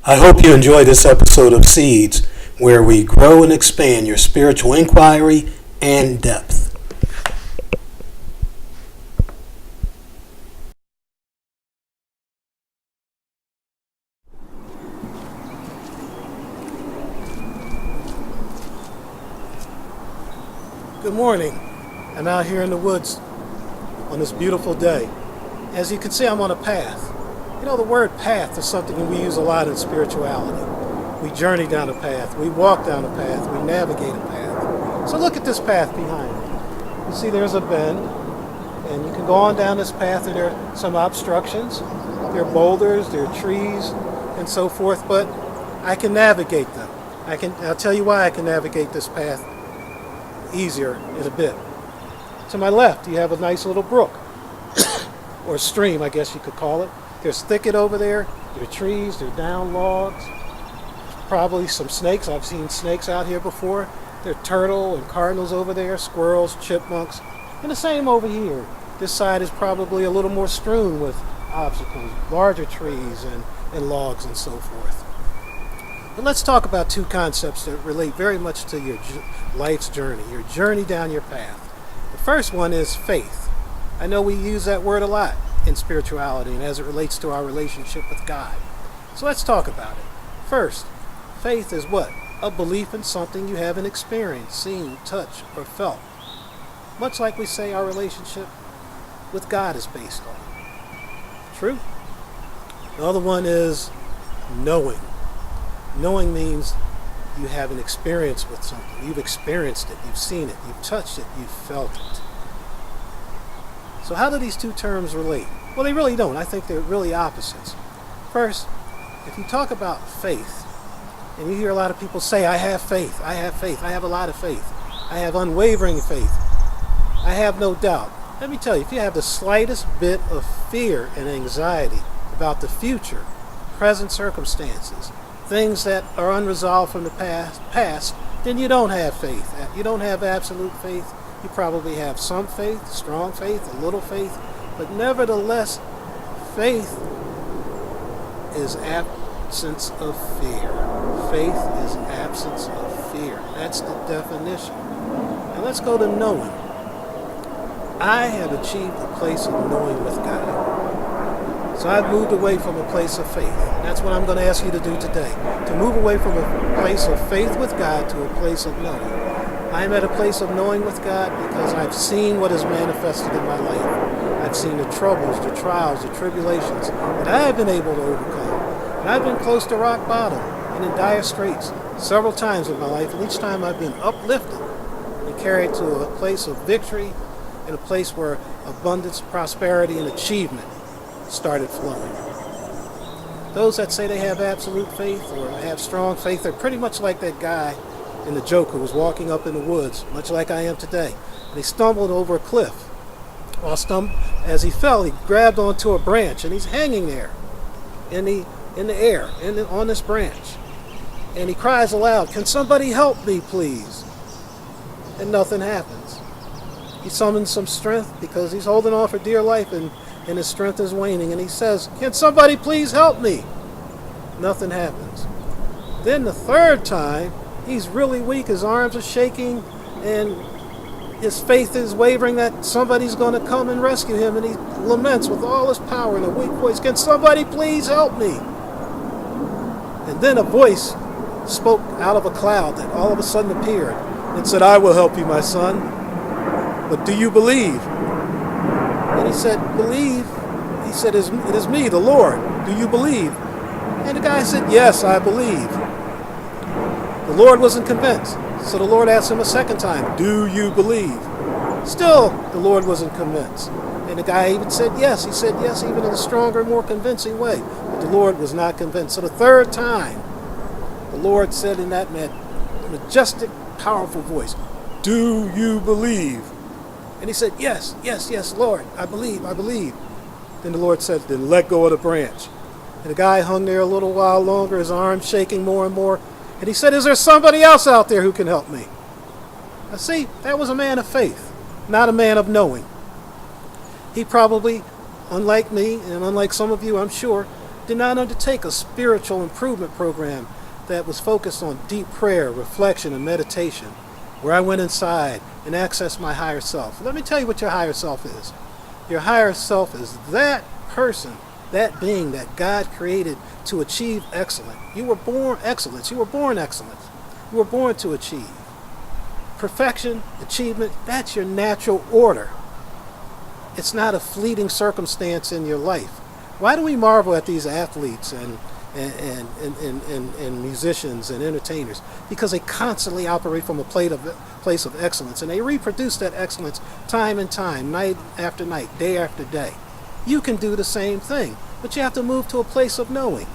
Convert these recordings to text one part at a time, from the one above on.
I hope you enjoy this episode of Seeds, where we grow and expand your spiritual inquiry and depth. Good morning. I'm out here in the woods on this beautiful day. As you can see, I'm on a path. You know, the word path is something we use a lot in spirituality. We journey down a path, we walk down a path, we navigate a path. So look at this path behind me. You see there's a bend, and you can go on down this path, and there are some obstructions. There are boulders, there are trees, and so forth, but I can navigate them. I'll tell you why I can navigate this path easier in a bit. To my left, you have a nice little brook, or stream, I guess you could call it. There's thicket over there, there are trees, there are down logs, probably some snakes. I've seen snakes out here before. There are turtle and cardinals over there, squirrels, chipmunks, and the same over here. This side is probably a little more strewn with obstacles, larger trees and logs and so forth. But let's talk about two concepts that relate very much to your life's journey, your journey down your path. The first one is faith. I know we use that word a lot in spirituality and as it relates to our relationship with God. So let's talk about it. First, faith is what? A belief in something you haven't experienced, seen, touched, or felt. Much like we say our relationship with God is based on. True? The other one is knowing. Knowing means you have an experience with something. You've experienced it, you've seen it, you've touched it, you've felt it. So how do these two terms relate? Well, they really don't. I think they're really opposites. First, if you talk about faith, and you hear a lot of people say, I have faith, I have faith, I have a lot of faith, I have unwavering faith, I have no doubt. Let me tell you, if you have the slightest bit of fear and anxiety about the future, present circumstances, things that are unresolved from the past, then you don't have faith. You don't have absolute faith. You probably have some faith, strong faith, a little faith, but nevertheless, faith is absence of fear. Faith is absence of fear. That's the definition. Now let's go to knowing. I have achieved a place of knowing with God. So I've moved away from a place of faith. And that's what I'm going to ask you to do today. To move away from a place of faith with God to a place of knowing. I'm at a place of knowing with God because I've seen what is manifested in my life. I've seen the troubles, the trials, the tribulations that I have been able to overcome. And I've been close to rock bottom and in dire straits several times in my life. And each time I've been uplifted and carried to a place of victory and a place where abundance, prosperity, and achievement started flowing. Those that say they have absolute faith or have strong faith, they're pretty much like that guy in the joke who was walking up in the woods, much like I am today. And he stumbled over a cliff. As he fell, he grabbed onto a branch, and he's hanging there in the air, on this branch. And he cries aloud, "Can somebody help me, please?" And nothing happens. He summons some strength because he's holding on for dear life, and his strength is waning. And he says, "Can somebody please help me?" Nothing happens. Then the third time, he's really weak, his arms are shaking, and his faith is wavering that somebody's going to come and rescue him, and he laments with all his power in a weak voice, "Can somebody please help me?" And then a voice spoke out of a cloud that all of a sudden appeared and said, "I will help you, my son, but do you believe?" And he said, "Believe?" He said, "It is me, the Lord. Do you believe?" And the guy said, "Yes, I believe." The Lord wasn't convinced. So the Lord asked him a second time, "Do you believe?" Still, the Lord wasn't convinced. And the guy even said yes. He said yes, even in a stronger, more convincing way. But the Lord was not convinced. So the third time, the Lord said in that majestic, powerful voice, "Do you believe?" And he said, "Yes, yes, yes, Lord, I believe, I believe." Then the Lord said, "Then let go of the branch." And the guy hung there a little while longer, his arms shaking more and more. And he said, "Is there somebody else out there who can help me?" Now see, that was a man of faith, not a man of knowing. He probably, unlike me, and unlike some of you, I'm sure, Did not undertake a spiritual improvement program that was focused on deep prayer, reflection, and meditation, where I went inside and accessed my higher self. Let me tell you what your higher self is. Your higher self is that person, that being that God created to achieve excellence. You were born excellence. You were born excellence. You were born to achieve. Perfection, achievement, that's your natural order. It's not a fleeting circumstance in your life. Why do we marvel at these athletes and musicians and entertainers? Because they constantly operate from a place of excellence, and they reproduce that excellence time and time, night after night, day after day. You can do the same thing, but you have to move to a place of knowing.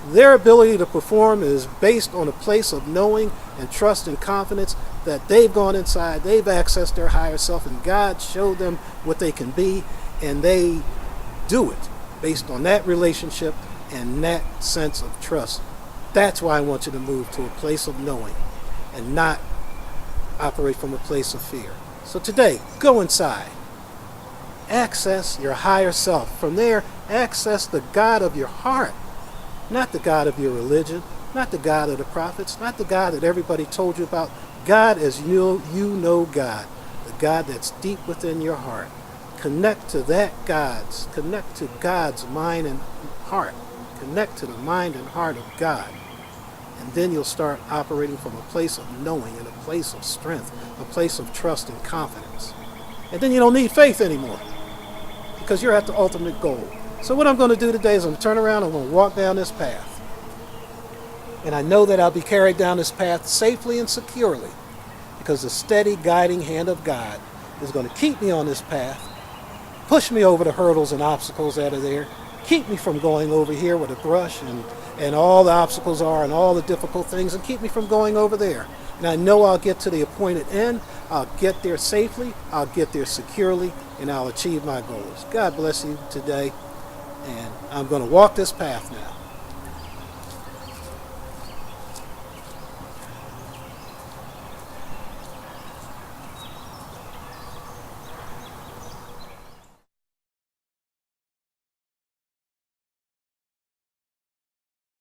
Their ability to perform is based on a place of knowing and trust and confidence that they've gone inside, they've accessed their higher self, and God showed them what they can be, and they do it based on that relationship and that sense of trust. That's why I want you to move to a place of knowing and not operate from a place of fear. So today, go inside. Access your higher self. From there, access the God of your heart. Not the God of your religion, not the God of the prophets, not the God that everybody told you about. God as you know God, the God that's deep within your heart. Connect to connect to God's mind and heart. Connect to the mind and heart of God. And then you'll start operating from a place of knowing and a place of strength, a place of trust and confidence. And then you don't need faith anymore because you're at the ultimate goal. So what I'm going to do today is I'm going to turn around and I'm going to walk down this path. And I know that I'll be carried down this path safely and securely because the steady guiding hand of God is going to keep me on this path, push me over the hurdles and obstacles that are there, keep me from going over here with a brush and all the obstacles are and all the difficult things, and keep me from going over there. And I know I'll get to the appointed end. I'll get there safely, I'll get there securely, and I'll achieve my goals. God bless you today. And I'm going to walk this path now.